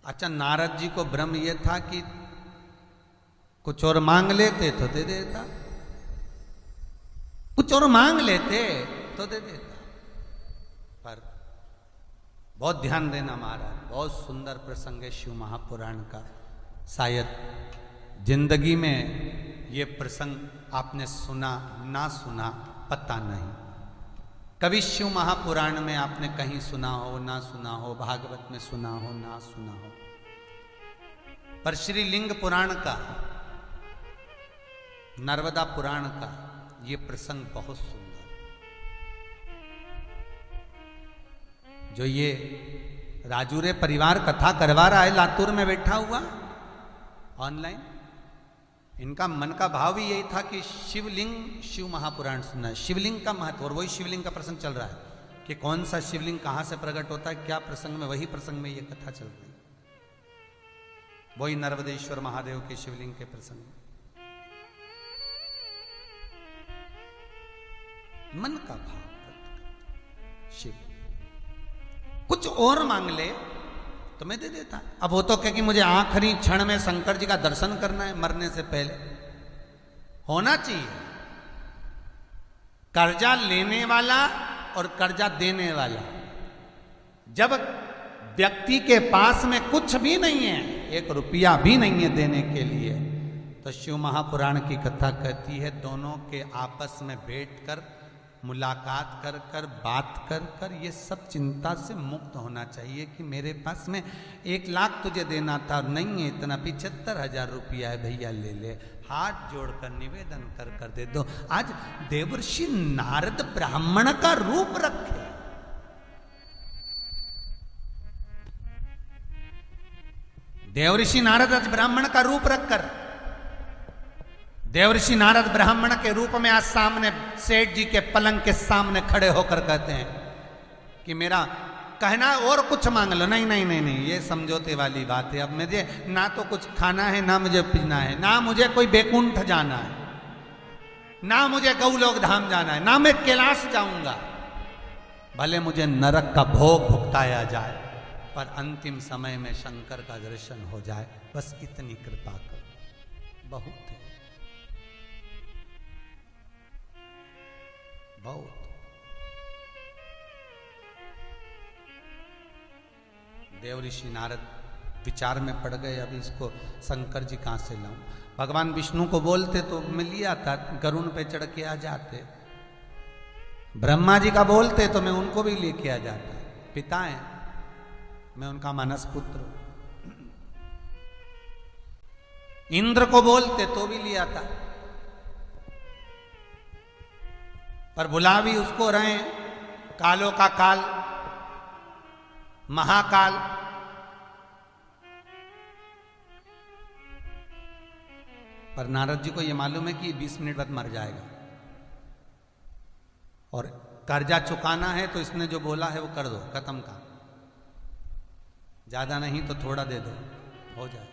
अच्छा, नारद जी को भ्रम ये था कि कुछ और मांग लेते तो दे देता, कुछ और मांग लेते तो दे देता। पर बहुत ध्यान देना महाराज, बहुत सुंदर प्रसंग है शिव महापुराण का। शायद जिंदगी में ये प्रसंग आपने सुना ना सुना पता नहीं। कभी शिव महापुराण में आपने कहीं सुना हो ना सुना हो, भागवत में सुना हो ना सुना हो, पर श्री लिंग पुराण का, नर्मदा पुराण का ये प्रसंग बहुत सुंदर। जो ये राजूरे परिवार कथा करवा रहा है लातूर में बैठा हुआ ऑनलाइन, इनका मन का भाव भी यही था कि शिवलिंग, शिव महापुराण सुनना है, शिवलिंग का महत्व। और वही शिवलिंग का प्रसंग चल रहा है कि कौन सा शिवलिंग कहां से प्रकट होता है, क्या प्रसंग में, वही प्रसंग में ये कथा चल रही है, वही नर्मदेश्वर महादेव के शिवलिंग के प्रसंग। मन का भाव, शिव कुछ और मांग ले तो मैं दे देता। अब वो तो कहे कि मुझे आखिरी क्षण में शंकर जी का दर्शन करना है, मरने से पहले होना चाहिए। कर्जा लेने वाला और कर्जा देने वाला, जब व्यक्ति के पास में कुछ भी नहीं है, एक रुपया भी नहीं है देने के लिए, तो शिव महापुराण की कथा कहती है दोनों के आपस में बैठकर मुलाकात कर कर, बात कर कर, ये सब चिंता से मुक्त होना चाहिए कि मेरे पास में 1 लाख तुझे देना था और नहीं है इतना, 75,000 रुपया है भैया ले ले, हाथ जोड़कर निवेदन कर कर दे दो। आज देवर्षि नारद ब्राह्मण का रूप रखे, देवर्षि नारद आज ब्राह्मण का रूप रखकर, देवर्षि नारद ब्राह्मण के रूप में आज सामने सेठ जी के पलंग के सामने खड़े होकर कहते हैं कि मेरा कहना और कुछ मांग लो। नहीं नहीं नहीं नहीं, ये समझौते वाली बात है। अब मुझे ना तो कुछ खाना है, ना मुझे पीना है, ना मुझे कोई बैकुंठ जाना है, ना मुझे गौलोक धाम जाना है, ना मैं कैलाश जाऊंगा, भले मुझे नरक का भोग भुगताया जाए, पर अंतिम समय में शंकर का दर्शन हो जाए, बस इतनी कृपा करो। बहुत है, बहुत। देवऋषि नारद विचार में पड़ गए, अभी इसको शंकर जी कहां से लाऊं। भगवान विष्णु को बोलते तो मैं लिया था, गरुड़ पे चढ़ के आ जाते। ब्रह्मा जी का बोलते तो मैं उनको भी लेके आ जाता, पिता हैं, मैं उनका मानस पुत्र। इंद्र को बोलते तो भी लिया था, पर बुला भी उसको रहे, कालों का काल, महाकाल। पर नारद जी को यह मालूम है कि 20 मिनट बाद मर जाएगा, और कर्जा चुकाना है तो इसने जो बोला है वो कर दो, खत्म का, ज्यादा नहीं तो थोड़ा दे दो, हो जाए।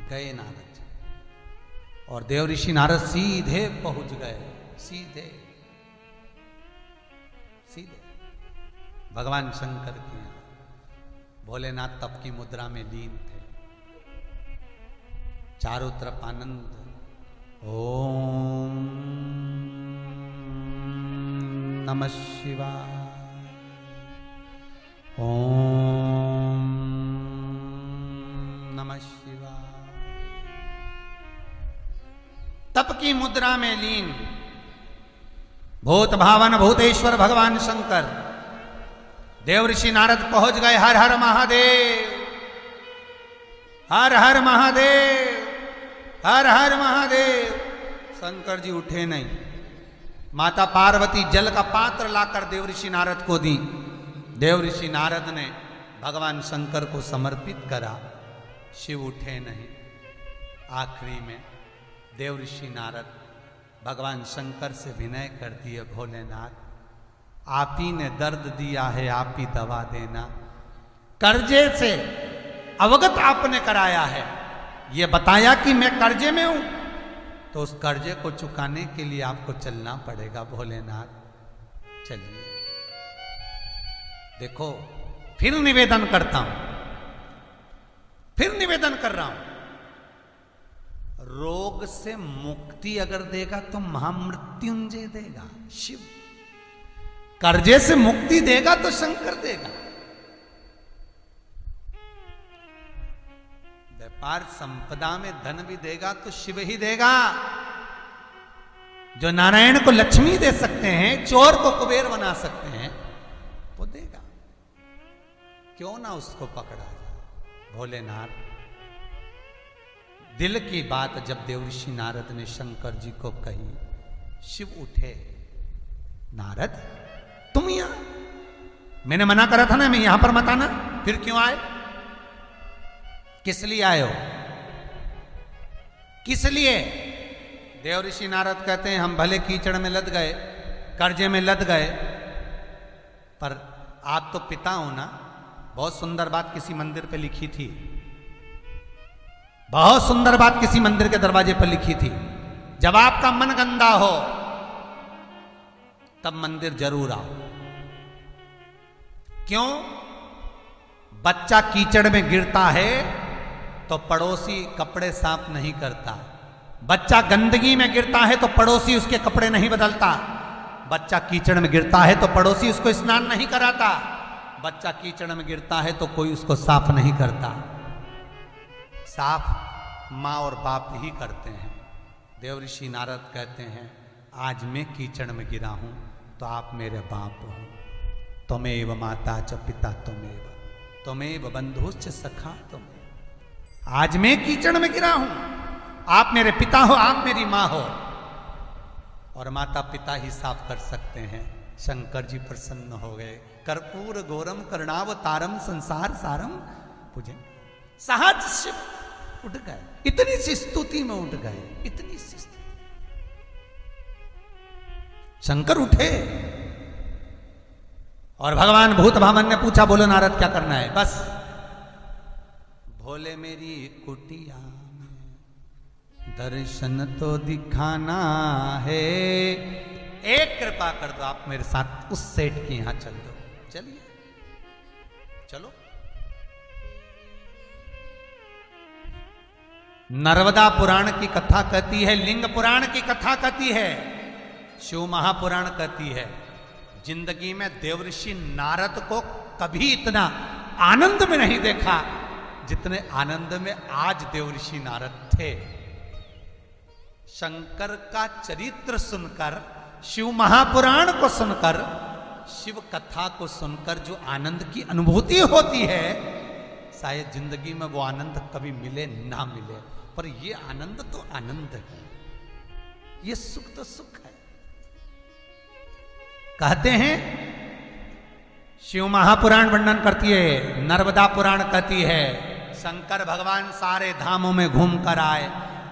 गए नारद जी, और देवऋषि नारद सीधे पहुंच गए, सीधे सीधे भगवान शंकर के यहाँ। भोलेनाथ तप की मुद्रा में लीन थे, चारों तरफ आनंद। ओम नमः शिवाय, ओम नमः शिवाय। तप की मुद्रा में लीन भूत भावन भूतेश्वर भगवान शंकर, देवऋषि नारद पहुंच गए। हर हर महादेव, हर हर महादेव, हर हर महादेव। शंकर जी उठे नहीं। माता पार्वती जल का पात्र लाकर देवऋषि नारद को दी। देवऋषि नारद ने भगवान शंकर को समर्पित करा। शिव उठे नहीं। आखिरी में देवऋषि नारद भगवान शंकर से विनय कर दिए, भोलेनाथ आप ही ने दर्द दिया है, आप ही दवा देना। कर्जे से अवगत आपने कराया है, ये बताया कि मैं कर्जे में हूं, तो उस कर्जे को चुकाने के लिए आपको चलना पड़ेगा भोलेनाथ। चलिए, देखो फिर निवेदन करता हूं, फिर निवेदन कर रहा हूं, रोग से मुक्ति अगर देगा तो महामृत्युंजय देगा शिव, कर्जे से मुक्ति देगा तो शंकर देगा, व्यापार संपदा में धन भी देगा तो शिव ही देगा। जो नारायण को लक्ष्मी दे सकते हैं, चोर को कुबेर बना सकते हैं, वो देगा। क्यों ना उसको पकड़ा जाए। भोलेनाथ, दिल की बात जब देवर्षि नारद ने शंकर जी को कही, शिव उठे, नारद तुम यहां, मैंने मना करा था ना मैं यहां पर मत आना, फिर क्यों आए? किस लिए आए हो? किस लिए? देवर्षि नारद कहते हैं हम भले कीचड़ में लद गए, कर्जे में लद गए, पर आप तो पिता हो ना। बहुत सुंदर बात किसी मंदिर पे लिखी थी, बहुत सुंदर बात किसी मंदिर के दरवाजे पर लिखी थी, जब आपका मन गंदा हो तब मंदिर जरूर आओ। क्यों? बच्चा कीचड़ में गिरता है तो पड़ोसी कपड़े साफ नहीं करता, बच्चा गंदगी में गिरता है तो पड़ोसी उसके कपड़े नहीं बदलता, बच्चा कीचड़ में गिरता है तो पड़ोसी उसको स्नान नहीं कराता, बच्चा कीचड़ में गिरता है तो कोई उसको साफ नहीं करता, साफ माँ और बाप ही करते हैं। देवर्षि नारद कहते हैं आज मैं कीचड़ में गिरा हूं तो आप मेरे बाप हो, त्वमेव माता च पिता त्वमेव, त्वमेव बंधुश्च सखा त्वमेव। आज मैं कीचड़ में गिरा हूं, आप मेरे पिता हो, आप मेरी माँ हो, और माता पिता ही साफ कर सकते हैं। शंकर जी प्रसन्न हो गए। कर्पूर गौरम करुणावतारम संसार सारम पूजे, सहज शिव उठ गए, इतनी सी स्तुति में उठ गए, इतनी सी स्तुति। शंकर उठे और भगवान भूत भावन ने पूछा बोलो नारद क्या करना है? बस भोले मेरी कुटिया में दर्शन तो दिखाना है, एक कृपा कर दो, आप मेरे साथ उस सेठ के यहां चल दो। चलिए चलो। नर्मदा पुराण की कथा कहती है, लिंग पुराण की कथा कहती है, शिव महापुराण कहती है, जिंदगी में देवर्षि नारद को कभी इतना आनंद में नहीं देखा जितने आनंद में आज देवर्षि नारद थे। शंकर का चरित्र सुनकर, शिव महापुराण को सुनकर, शिव कथा को सुनकर जो आनंद की अनुभूति होती है, शायद जिंदगी में वो आनंद कभी मिले ना मिले, पर ये आनंद तो आनंद है, ये सुख तो सुख है। कहते हैं शिव महापुराण वर्णन करती है, नर्मदा पुराण कहती है, शंकर भगवान सारे धामों में घूम कर आए,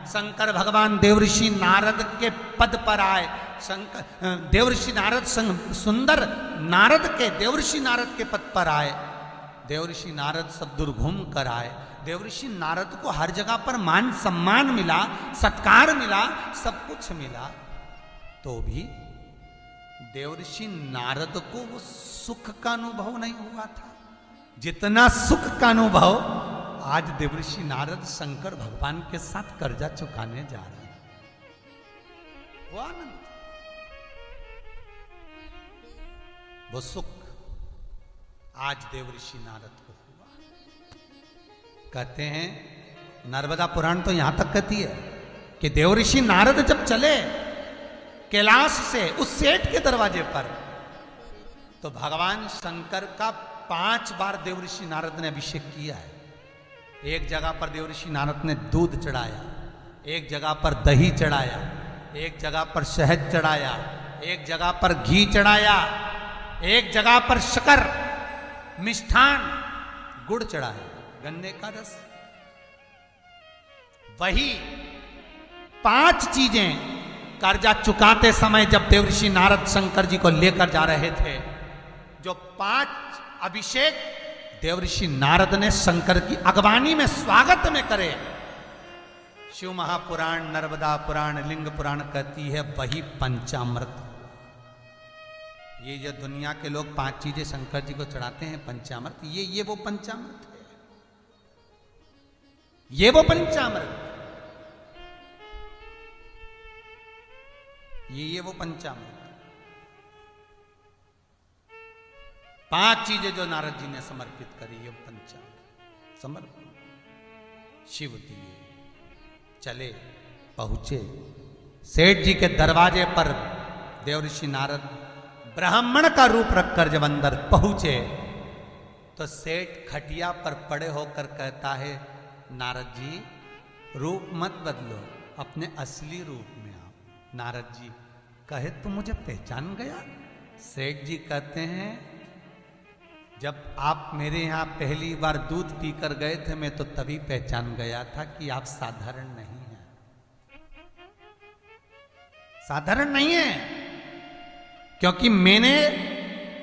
शंकर भगवान देवर्षि नारद के पद पर आए, शंकर देवर्षि नारद सुंदर नारद के देवर्षि नारद के पद पर आए, देवर्षि नारद सब दूर घूम कर आए, देवर्षि नारद को हर जगह पर मान सम्मान मिला, सत्कार मिला, सब कुछ मिला, तो भी देवर्षि नारद को वो सुख का अनुभव नहीं हुआ था जितना सुख का अनुभव आज देवर्षि नारद शंकर भगवान के साथ कर्जा चुकाने जा रहे हैं। वो आनंद, वो सुख आज देवर्षि नारद को हुआ। कहते हैं नर्मदा पुराण तो यहां तक कहती है कि देवर्षि नारद जब चले कैलाश से उस सेठ के दरवाजे पर, तो भगवान शंकर का 5 बार देवर्षि नारद ने अभिषेक किया है। एक जगह पर देवर्षि नारद ने दूध चढ़ाया, एक जगह पर दही चढ़ाया, एक जगह पर शहद चढ़ाया, एक जगह पर घी चढ़ाया, एक जगह पर शक्कर, मिष्ठान, गुड़ चढ़ाया, गन्ने का रस। वही 5 चीजें कर्जा चुकाते समय जब देवर्षि नारद शंकर जी को लेकर जा रहे थे, जो 5 अभिषेक देवर्षि नारद ने शंकर की अगवानी में स्वागत में करे, शिव महापुराण, नर्मदा पुराण, लिंग पुराण कहती है वही पंचामृत। ये जो दुनिया के लोग 5 चीजें शंकर जी को चढ़ाते हैं पंचामृत, ये वो पंचामृत है, ये वो पंचामृत, ये वो पंचामृत। 5 चीजें जो नारद जी ने समर्पित करी, ये पंचामृत समर्पण शिव दिए। चले, पहुंचे सेठ जी के दरवाजे पर। देवऋषि नारद ब्राह्मण का रूप रखकर जब अंदर पहुंचे तो सेठ खटिया पर पड़े होकर कहता है, नारद जी रूप मत बदलो, अपने असली रूप में आओ। नारद जी कहे, तुम मुझे पहचान गया? सेठ जी कहते हैं, जब आप मेरे यहाँ पहली बार दूध पीकर गए थे, मैं तो तभी पहचान गया था कि आप साधारण नहीं हैं, साधारण नहीं है। क्योंकि मैंने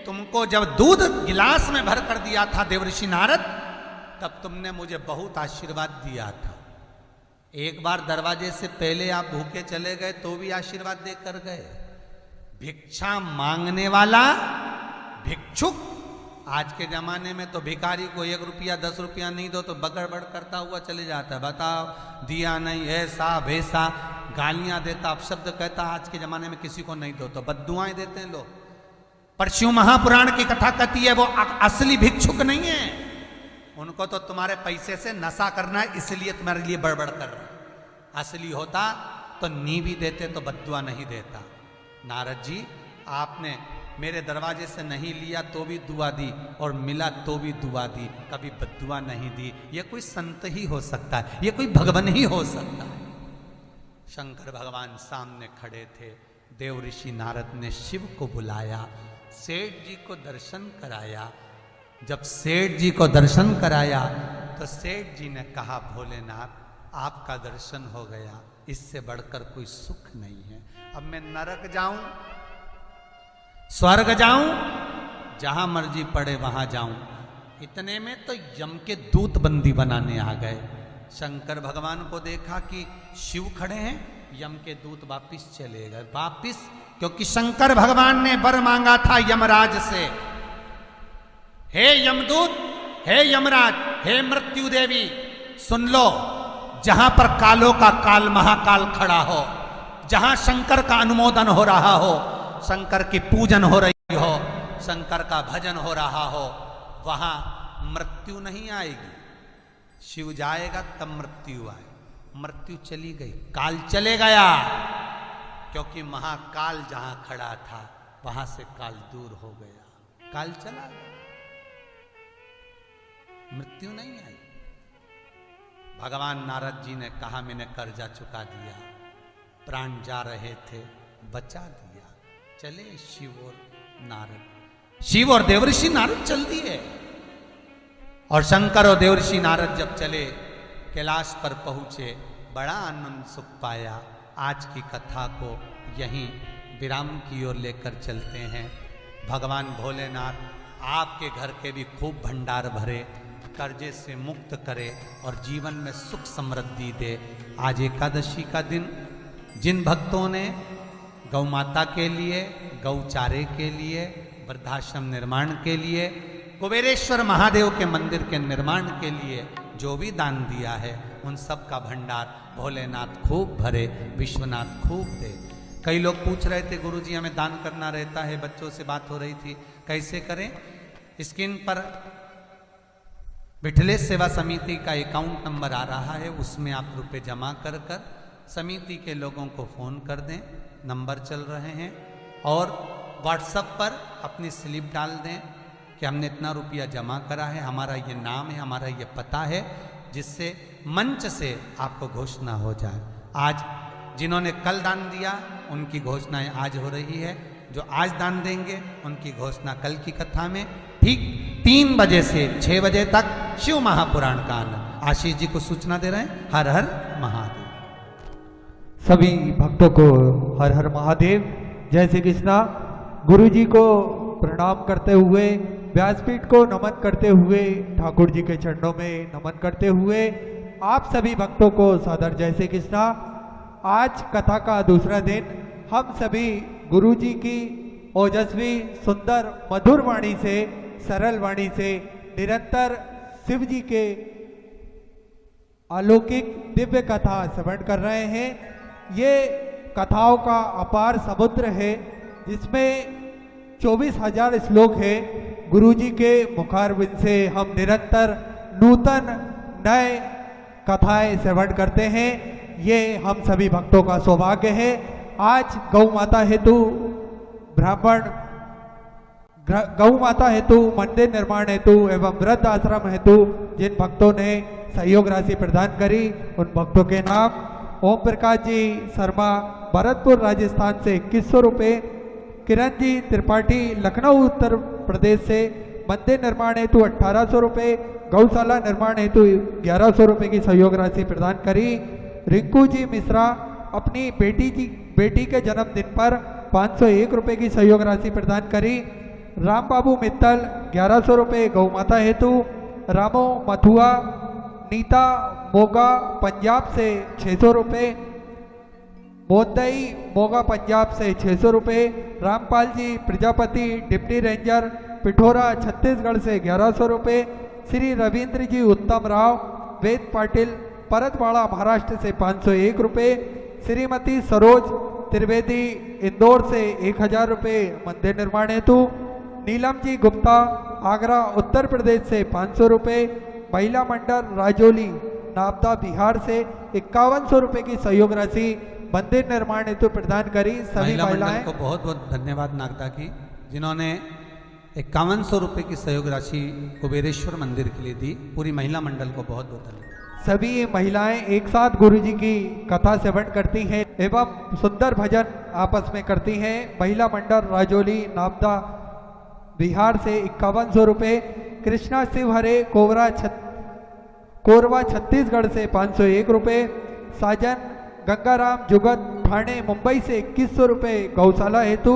तुमको जब दूध गिलास में भर कर दिया था देवऋषि नारद, तब तुमने मुझे बहुत आशीर्वाद दिया था। एक बार दरवाजे से पहले आप भूखे चले गए तो भी आशीर्वाद देकर गए। भिक्षा मांगने वाला भिक्षुक, आज के जमाने में तो भिखारी को 1 रुपया 10 रुपया नहीं दो तो बगड़बड़ करता हुआ चले जाता है। बताओ, दिया नहीं, ऐसा वैसा गालियां देता, अपशब्द कहता। आज के जमाने में किसी को नहीं दो तो बद्दुआएं देते हैं लोग। पर शिव महापुराण की कथा कहती है वो असली भिक्षुक नहीं है, उनको तो तुम्हारे पैसे से नशा करना है, इसलिए तुम्हारे लिए बड़बड़ कर रहे हैं। असली होता तो नी भी देते तो बद्दुआ नहीं देता। नारद जी आपने मेरे दरवाजे से नहीं लिया तो भी दुआ दी और मिला तो भी दुआ दी, कभी बद्दुआ नहीं दी। ये कोई संत ही हो सकता है, ये कोई भगवान ही हो सकता है। शंकर भगवान सामने खड़े थे। देवऋषि नारद ने शिव को बुलाया, सेठ जी को दर्शन कराया। जब सेठ जी को दर्शन कराया तो सेठ जी ने कहा, भोलेनाथ आपका दर्शन हो गया, इससे बढ़कर कोई सुख नहीं है। अब मैं नरक जाऊं, स्वर्ग जाऊं, जहां मर्जी पड़े वहां जाऊं। इतने में तो यम के दूत बंदी बनाने आ गए। शंकर भगवान को देखा कि शिव खड़े हैं, यम के दूत वापिस चले गए। वापिस, क्योंकि शंकर भगवान ने वर मांगा था यमराज से, हे यमदूत, हे यमराज, हे मृत्यु देवी, सुन लो, जहां पर कालों का काल महाकाल खड़ा हो, जहां शंकर का अनुमोदन हो रहा हो, शंकर की पूजन हो रही हो, शंकर का भजन हो रहा हो, वहां मृत्यु नहीं आएगी। शिव जाएगा तब मृत्यु आए। मृत्यु चली गई, काल चले गया, क्योंकि महाकाल जहां खड़ा था वहां से काल दूर हो गया, काल चला गया, मृत्यु नहीं आई। भगवान नारद जी ने कहा, मैंने कर्जा चुका दिया, प्राण जा रहे थे, बचा दिया। चले शिव और नारद, शिव और देवऋषि नारद चल दिए। और शंकर और देवऋषि नारद जब चले, कैलाश पर पहुंचे, बड़ा आनंद सुख पाया। आज की कथा को यहीं विराम की ओर लेकर चलते हैं। भगवान भोलेनाथ आपके घर के भी खूब भंडार भरे, कर्जे से मुक्त करे और जीवन में सुख समृद्धि दे। आज एकादशी का दिन, जिन भक्तों ने गौ माता के लिए, गौचारे के लिए, वृद्धाश्रम निर्माण के लिए, कुबेरेश्वर महादेव के मंदिर के निर्माण के लिए जो भी दान दिया है, उन सब का भंडार भोलेनाथ खूब भरे, विश्वनाथ खूब दे। कई लोग पूछ रहे थे, गुरुजी हमें दान करना रहता है, बच्चों से बात हो रही थी, कैसे करें? स्क्रीन पर विठलेश सेवा समिति का अकाउंट नंबर आ रहा है, उसमें आप रुपए जमा कर कर समिति के लोगों को फ़ोन कर दें, नंबर चल रहे हैं। और व्हाट्सएप पर अपनी स्लिप डाल दें कि हमने इतना रुपया जमा करा है, हमारा ये नाम है, हमारा ये पता है, जिससे मंच से आपको घोषणा हो जाए। आज जिन्होंने कल दान दिया उनकी घोषणाएं आज हो रही है, जो आज दान देंगे उनकी घोषणा कल की कथा में ठीक 3 बजे से 6 बजे तक शिव महापुराण का आनंद। आशीष जी को सूचना दे रहे हैं, हर हर महादेव। सभी भक्तों को हर हर महादेव, जय श्री कृष्णा। गुरु जी को प्रणाम करते हुए, व्यासपीठ को नमन करते हुए, ठाकुर जी के चरणों में नमन करते हुए आप सभी भक्तों को सादर जय श्री कृष्णा। आज कथा का दूसरा दिन, हम सभी गुरु जी की ओजस्वी सुंदर मधुर वाणी से, सरल वाणी से निरंतर शिव जी के अलौकिक दिव्य कथा श्रवण कर रहे हैं। ये कथाओं का अपार समुद्र है जिसमें 24,000 श्लोक है। गुरुजी के मुखारविंद से हम निरंतर नूतन नए कथाएं श्रवण करते हैं। ये हम सभी भक्तों का सौभाग्य है। आज गौ माता हेतु गौ माता हेतु, मंदिर निर्माण हेतु एवं वृद्ध आश्रम हेतु जिन भक्तों ने सहयोग राशि प्रदान करी उन भक्तों के नाम: ओम प्रकाश जी शर्मा भरतपुर राजस्थान से 2100 रुपये, किरण जी त्रिपाठी लखनऊ उत्तर प्रदेश से मंदिर निर्माण हेतु 1800 रुपये, गौशाला निर्माण हेतु 1100 रुपये की सहयोग राशि प्रदान करी। रिंकू जी मिश्रा अपनी बेटी के जन्मदिन पर 501 रुपये की सहयोग राशि प्रदान करी। राम बाबू मित्तल 1100 रुपये गौ माता हेतु। रामो मथुआ नीता मोगा पंजाब से 600 रुपये, मोदई मोगा पंजाब से 600 रुपये। रामपाल जी प्रजापति डिप्टी रेंजर पिठोरा छत्तीसगढ़ से 1100 रुपये। श्री रविंद्र जी उत्तम राव वेद पाटिल परतवाड़ा महाराष्ट्र से 501 रुपये। श्रीमती सरोज त्रिवेदी इंदौर से 1000 रुपये मंदिर निर्माण हेतु। नीलम जी गुप्ता आगरा उत्तर प्रदेश से 500 रुपये। महिला मंडल राजौली नाबदा बिहार से 5100 रुपये की सहयोग राशि मंदिर निर्माण हेतु प्रदान करी। सभी महिलाएं को बहुत बहुत धन्यवाद नागदा की, जिन्होंने 5100 रुपये की सहयोग राशि कुबेरेश्वर मंदिर के लिए दी। पूरी महिला मंडल को बहुत बहुत धन्यवाद। सभी महिलाएं एक साथ गुरुजी की कथा श्रवण करती हैं एवं सुंदर भजन आपस में करती हैं। महिला मंडल राजौली नाबदा बिहार से 5100 रुपये। कृष्णा शिव हरे कोरवा छत्तीसगढ़ से 501 रुपये। साजन गंगाराम जुगत ठाणे मुंबई से 2100 रुपये गौशाला हेतु।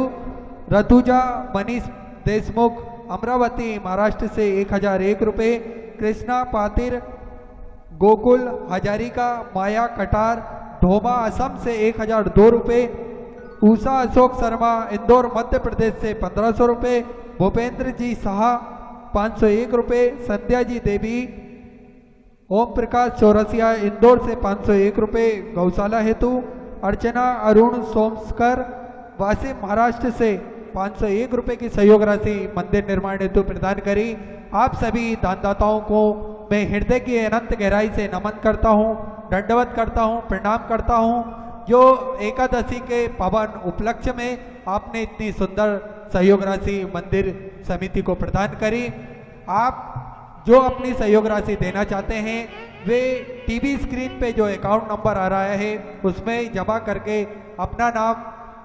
रतुजा मनीष देशमुख अमरावती महाराष्ट्र से 1001 रुपये। कृष्णा पातिर गोकुल हजारिका माया कटार ढोमा असम से 1002 रुपये। उषा अशोक शर्मा इंदौर मध्य प्रदेश से 1500 रुपये। भूपेंद्र जी शाह 501 रुपये। संध्या जी देवी ओम प्रकाश चौरसिया इंदौर से 501 रुपये गौशाला हेतु। अर्चना अरुण सोमस्कर वासिम महाराष्ट्र से 501 रुपये की सहयोग राशि मंदिर निर्माण हेतु प्रदान करी। आप सभी दानदाताओं को मैं हृदय की अनंत गहराई से नमन करता हूँ, दंडवत करता हूँ, प्रणाम करता हूँ। जो एकादशी के पावन उपलक्ष्य में आपने इतनी सुंदर सहयोग राशि मंदिर समिति को प्रदान करी। आप जो अपनी सहयोग राशि देना चाहते हैं वे टीवी स्क्रीन पे जो अकाउंट नंबर आ रहा है उसमें जमा करके अपना नाम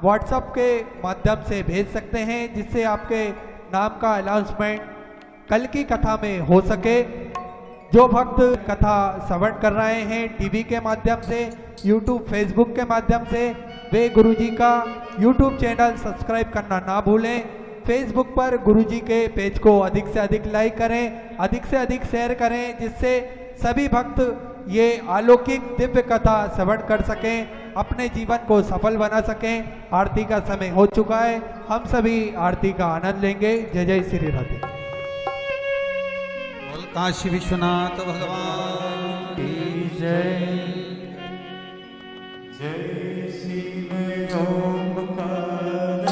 व्हाट्सएप के माध्यम से भेज सकते हैं, जिससे आपके नाम का अनाउंसमेंट कल की कथा में हो सके। जो भक्त कथा श्रवण कर रहे हैं टीवी के माध्यम से, यूट्यूब फेसबुक के माध्यम से, वे गुरुजी का यूट्यूब चैनल सब्सक्राइब करना ना भूलें। फेसबुक पर गुरुजी के पेज को अधिक से अधिक लाइक करें, अधिक से अधिक शेयर करें, जिससे सभी भक्त ये अलौकिक दिव्य कथा श्रवण कर सकें, अपने जीवन को सफल बना सकें। आरती का समय हो चुका है, हम सभी आरती का आनंद लेंगे। जय जय श्री राधे। काशी विश्वनाथ भगवान की जय। जय शिव ओमकार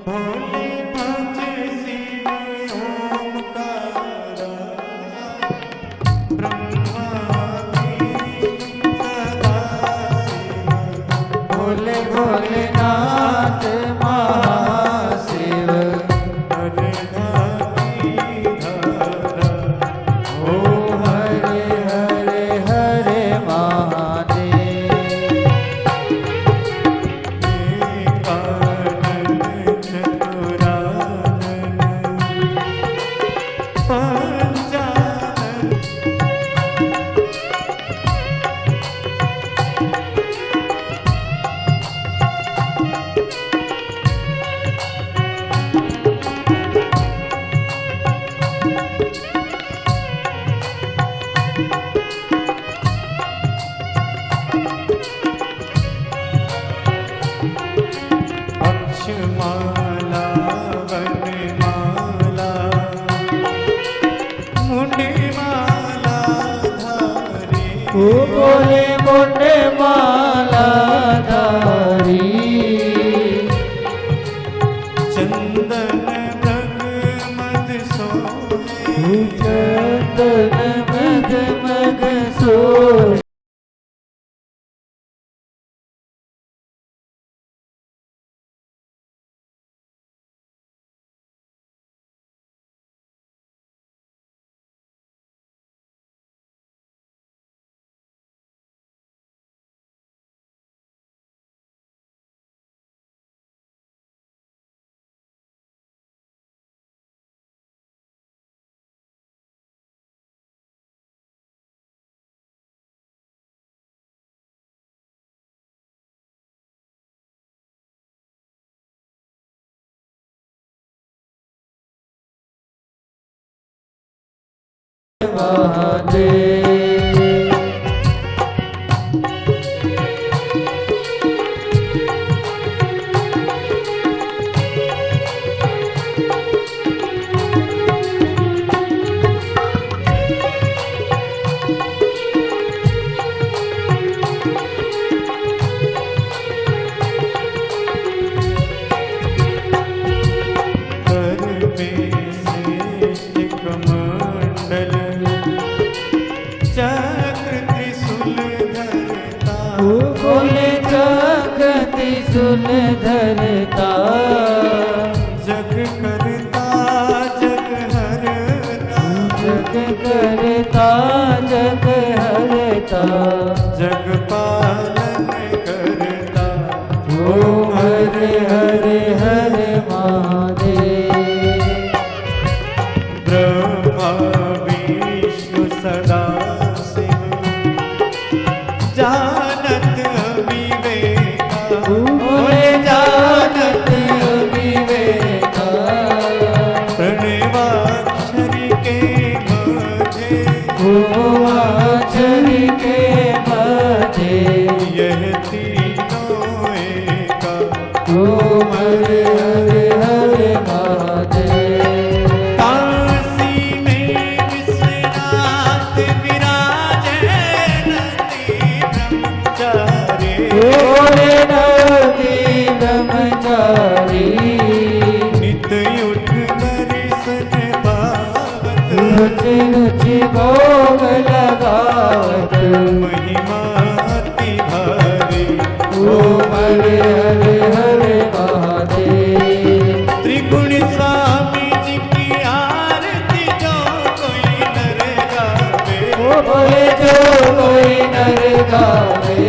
भोले भज शिव ओमकार ब्रह्मादि सदा शिव भोले भोलेनाथ महाशिव माला मुंडे माला धारी ओ बोले मुंडे माला धारी चंदन मृग मद सोहे चंदन मग मग सोहे महादेव कर में श्रेष्ठ कमंडल चक्र त्रिशूल धरता बोले जगत सुन धरता जग करता जग हरता जग करता जग हरता जग पालन करता ओम हरे हरे हरे महादेव ब्रह्मा विष्णु सदा शिव जानत विवेका बोले जानत विवेका प्रणवाक्षरी के मध्य ओम अक्षरी के मध्य यह तीनों एका ओम हरे हरे हरे महादेव काशी में विश्वनाथ विराजे नंदी ब्रह्मचारी बोले नदी ब्रह्मचारी नित उठ दर्शन पावत रुचि रुचि भोग लगावत महिमा अति भारी ओम हरे हरे हरे महादेव त्रिगुण स्वामी जी की आरती जो कोई नर गावे बोले जो कोई नर गावे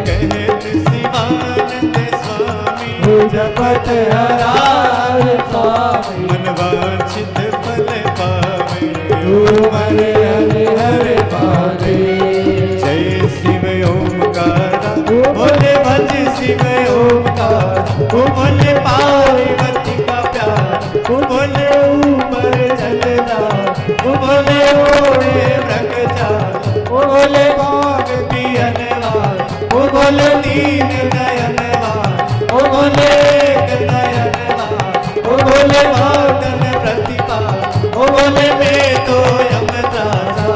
कहत शिवानंद स्वामी जपत हरार स्वामी मन वांछित फल पावे ओम हरे हरे हरे महादेव जय शिव ओमकारा बोले भज शिव ओमकार वो बोले पार्वती का प्यार वो बोले ऊपर चलना वो बोले ओढ़े ब्रह्मचार वो बोले भाग पियनवार वो बोले दीन नयनवार वो बोले एक नयनवार वो बोले भक्तन प्रतिभा वो बोले मैं तो यमराजा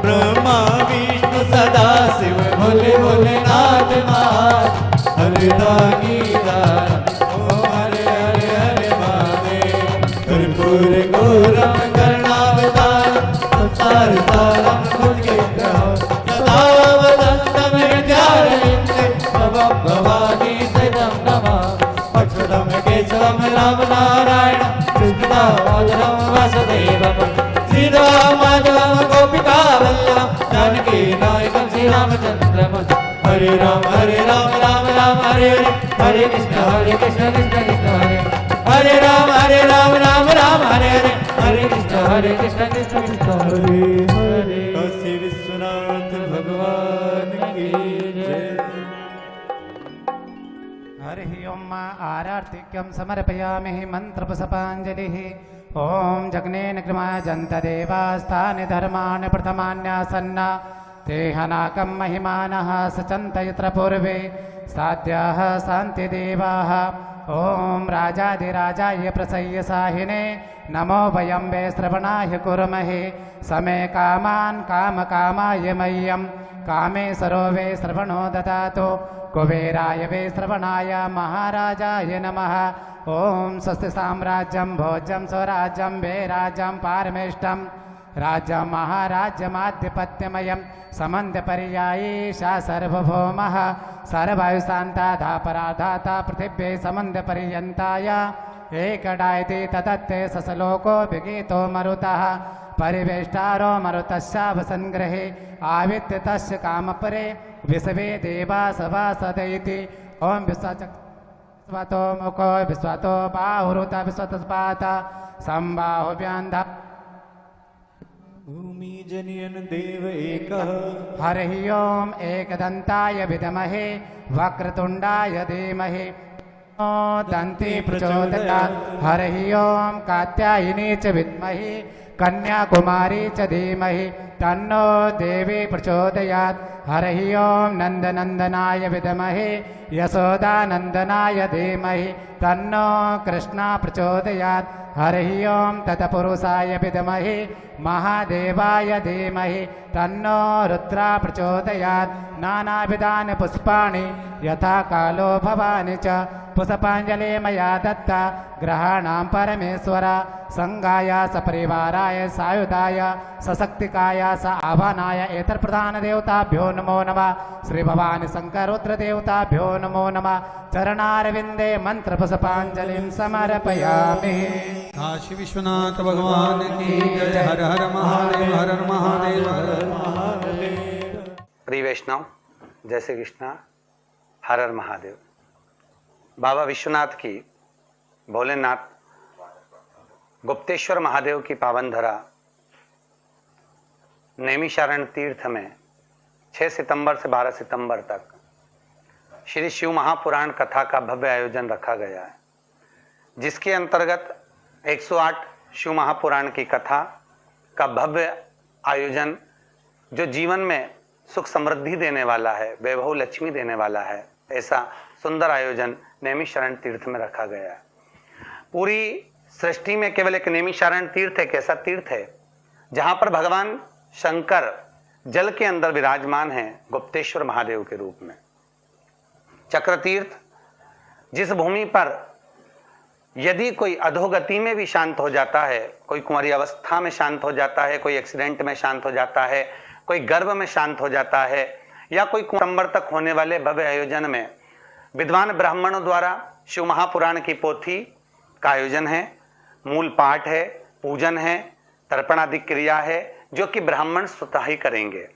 ब्रह्मा विष्णु सदा शिव भोले भोलेनाथ महान हरिदानी ओ हरे हरे हरे महादेव कर्पूर गौरम कर्णावतार संसार सारम भुजगे ग्रह सदा वदन्तम हृदयारविन्दे भवं भवानी सदं नमः अच्युतं केशवं राम नारायण कृष्णदामोदरं वासुदेवं श्रीरामाधवं गोपिका वल्लभं जानकी नायकं श्रीरामचन्द्रं हरे राम राम राम हरे हरे हरे कृष्ण कृष्ण कृष्ण हरे हरे राम राम हरे हरे कृष्ण कृष्ण हरे हरे काशी विश्वनाथ भगवान की जय हरि ओम आरार्तिक्यं समर्पयामि मन्त्रपुष्पाञ्जलिः ॐ जग्नेन कृमाजन्तदेवास्तानि धर्माणि प्रथमान्यासन्ना तेहनाकं महिमानः सचन्त यत्र पूर्वे साध्याः शान्तिदेवाः ॐ राजाधिराजाय प्रसह्य साहिने नमो वयं वे श्रवणाय कुर्महे समे कामान् कामकामाय मह्यं कामे सरो वे श्रवणो ददातु कुबेराय वे श्रवणाय महाराजाय नमः ॐ स्वस्ति साम्राज्यं भोज्यं स्वराज्यं वे राज्यं पारमेष्टं राज्यं महाराज्यमाधिपत्यमयं समन्धपर्यायीशा सर्वभौमः सर्वायुशान्ताधापराधाता पृथिव्यै समन्धपर्यन्ताय एकडायति तदत्ते ससलोको विगीतो मरुतः परिवेष्टारो मरुतस्यावसङ्ग्रहे आवित्य तस्य कामपरे विश्वे देवा सभासदैति ॐ विश्वतो मुखो विश्वतो बाहुरुत विश्वतस्पात संबाहुव्यान्ध भूमि जनयन देव एकः हरिः ओम् एकदन्ताय विद्महे वक्रतुण्डाय धीमहि तन्नो दन्ती प्रचोदयात् हरिः ओम् कात्यायिनी च विद्महे कन्याकुमारी च धीमहि तन्नो देवी प्रचोदयात् हरिः ओम् नन्दनन्दनाय विद्महे यशोदानन्दनाय धीमहि तन्नो कृष्णा प्रचोदयात् हरिः ओम् तत्पुरुषाय विद्महे महादेवाय धीमहि तन्नो रुद्रा प्रचोदयात् नानाविधानि पुष्पाणि यथा कालो भवानि च पुष्पाञ्जलि मया दत्ता ग्रहाणां परमेश्वर संगाय सपरिवाराय सायुधाय सशक्तिकाय स आह्वानाय एतत्प्रधानदेवताभ्यो नमो नमः श्री भवानी शंकर रुद्रदेवताभ्यो नमो नमः चरणारविन्दे मन्त्रपुष्पाञ्जलिं समर्पयामि। काशी विश्वनाथ भगवान की जय। हर हर महादेव हर हर महादेव हर हर महादेव। प्रिय वैष्णव, जय श्री कृष्णा, हर हर महादेव। बाबा विश्वनाथ की, भोलेनाथ गुप्तेश्वर महादेव की पावन धरा नैमिषारण्य तीर्थ में 6 सितंबर से 12 सितंबर तक श्री शिव महापुराण कथा का भव्य आयोजन रखा गया है, जिसके अंतर्गत 108 शिव महापुराण की कथा का भव्य आयोजन जो जीवन में सुख समृद्धि देने वाला है, वैभव लक्ष्मी देने वाला है, ऐसा सुंदर आयोजन नैमिषारण्य तीर्थ में रखा गया है। पूरी सृष्टि में केवल एक नैमिषारण्य तीर्थ एक ऐसा तीर्थ है जहां पर भगवान शंकर जल के अंदर विराजमान हैं गुप्तेश्वर महादेव के रूप में। चक्र तीर्थ, जिस भूमि पर यदि कोई अधोगति में भी शांत हो जाता है, कोई कुंवारी अवस्था में शांत हो जाता है, कोई एक्सीडेंट में शांत हो जाता है, कोई गर्भ में शांत हो जाता है, या कोई सितंबर तक होने वाले भव्य आयोजन में विद्वान ब्राह्मणों द्वारा शिव महापुराण की पोथी का आयोजन है, मूल पाठ है, पूजन है, तर्पण आदि क्रिया है, जो कि ब्राह्मण स्वतः ही करेंगे।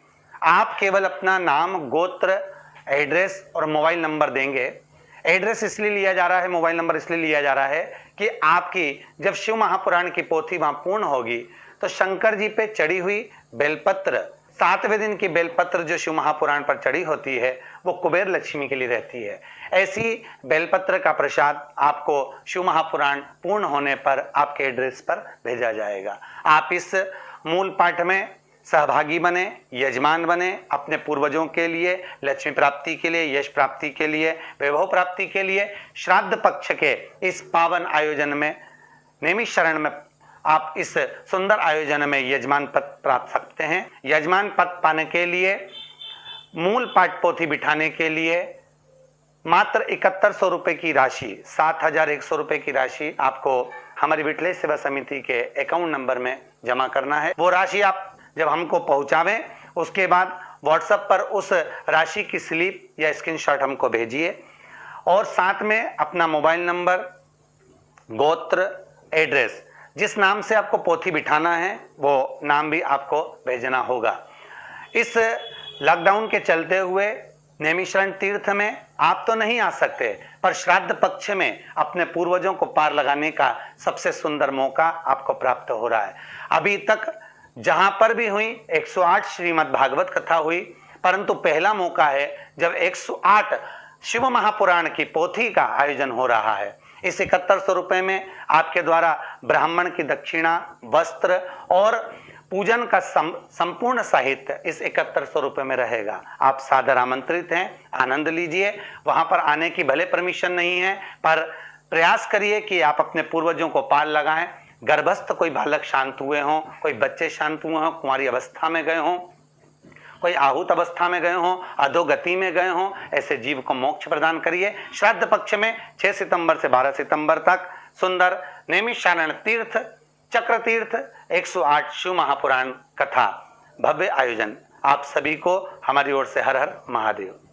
आप केवल अपना नाम, गोत्र, एड्रेस और मोबाइल नंबर देंगे। एड्रेस इसलिए लिया जा रहा है, मोबाइल नंबर इसलिए लिया जा रहा है कि आपकी जब शिव महापुराण की पोथी वहां पूर्ण होगी तो शंकर जी पे चढ़ी हुई बेलपत्र, 7वें दिन की बेलपत्र जो शिव महापुराण पर चढ़ी होती है, वो कुबेर लक्ष्मी के लिए रहती है। ऐसी बेलपत्र का प्रसाद आपको शिव महापुराण पूर्ण होने पर आपके एड्रेस पर भेजा जाएगा। आप इस मूल पाठ में सहभागी बने, यजमान बने, अपने पूर्वजों के लिए, लक्ष्मी प्राप्ति के लिए, यश प्राप्ति के लिए, वैभव प्राप्ति के लिए, श्राद्ध पक्ष के इस पावन आयोजन में, नैमिषारण्य में आप इस सुंदर आयोजन में यजमान पद प्राप्त सकते हैं। यजमान पद पाने के लिए, मूल पाठ पोथी बिठाने के लिए मात्र 7100 रुपये की राशि, 7100 रुपये की राशि आपको हमारी विठलेश सेवा समिति के अकाउंट नंबर में जमा करना है। वो राशि आप जब हमको पहुंचावें, उसके बाद व्हाट्सएप पर उस राशि की स्लिप या स्क्रीनशॉट हमको भेजिए और साथ में अपना मोबाइल नंबर, गोत्र, एड्रेस, जिस नाम से आपको पोथी बिठाना है वो नाम भी आपको भेजना होगा। इस लॉकडाउन के चलते हुए नैमिषारण्य तीर्थ में आप तो नहीं आ सकते, पर श्राद्ध पक्ष में अपने पूर्वजों को पार लगाने का सबसे सुंदर मौका आपको प्राप्त हो रहा है। अभी तक जहां पर भी हुई 108 श्रीमद् भागवत कथा हुई, परंतु पहला मौका है जब 108 शिव महापुराण की पोथी का आयोजन हो रहा है। इस 7100 रुपये में आपके द्वारा ब्राह्मण की दक्षिणा, वस्त्र और पूजन का संपूर्ण साहित्य इस 7100 रुपये में रहेगा। आप सादर आमंत्रित हैं, आनंद लीजिए। वहां पर आने की भले परमिशन नहीं है, पर प्रयास करिए कि आप अपने पूर्वजों को पार लगाएं। गर्भस्थ कोई बालक शांत हुए हों, कोई बच्चे शांत हुए हों, कुंवारी अवस्था में गए हों, कोई आहूत अवस्था में गए हों, अधोगति में गए हों, ऐसे जीव को मोक्ष प्रदान करिए। श्राद्ध पक्ष में 6 सितंबर से 12 सितंबर तक सुंदर नैमिषारण्य तीर्थ चक्र तीर्थ 108 शिव महापुराण कथा भव्य आयोजन। आप सभी को हमारी ओर से हर हर महादेव।